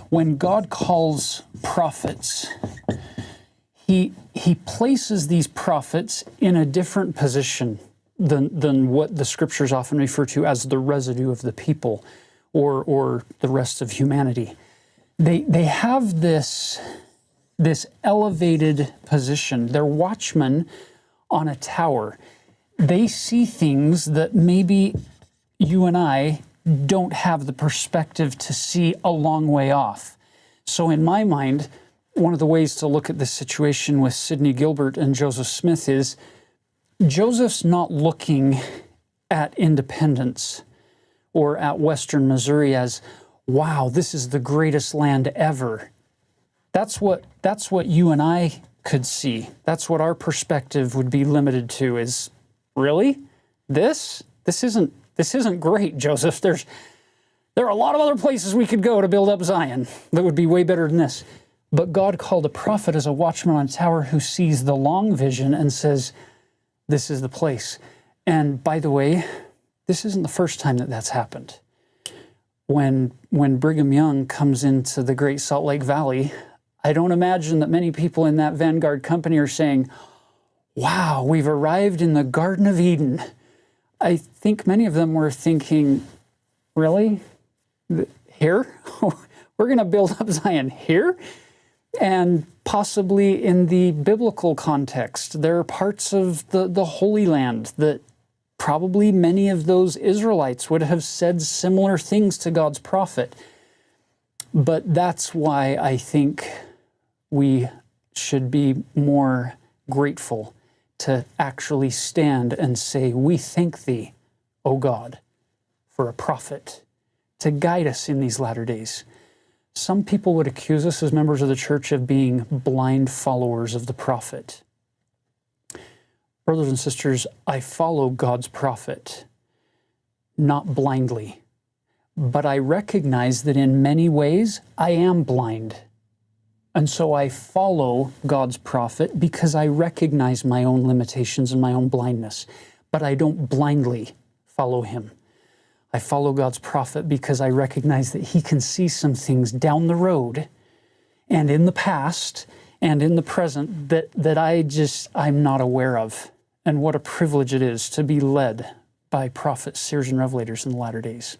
when God calls prophets, He places these prophets in a different position than what the Scriptures often refer to as the residue of the people or the rest of humanity. They have this elevated position. They're watchmen on a tower. They see things that maybe you and I don't have the perspective to see a long way off. So in my mind, one of the ways to look at this situation with Sidney Gilbert and Joseph Smith is Joseph's not looking at independence or at Western Missouri as, wow, this is the greatest land ever. That's what you and I could see. That's what our perspective would be limited to is, really? This isn't great, Joseph. There are a lot of other places we could go to build up Zion that would be way better than this. But God called a prophet as a watchman on a tower who sees the long vision and says, this is the place. And by the way, this isn't the first time that that's happened. When Brigham Young comes into the Great Salt Lake Valley, I don't imagine that many people in that Vanguard company are saying, wow, we've arrived in the Garden of Eden. I think many of them were thinking, really? Here? We're going to build up Zion here? And possibly in the biblical context, there are parts of the Holy Land that probably many of those Israelites would have said similar things to God's prophet. But that's why I think we should be more grateful to actually stand and say, we thank thee, O God, for a prophet to guide us in these latter days. Some people would accuse us as members of the church of being blind followers of the prophet. Brothers and sisters, I follow God's prophet, not blindly, but I recognize that in many ways I am blind. And so I follow God's prophet because I recognize my own limitations and my own blindness, but I don't blindly follow him. I follow God's prophet because I recognize that he can see some things down the road and in the past and in the present that I'm not aware of. And what a privilege it is to be led by prophets, seers, and revelators in the latter days.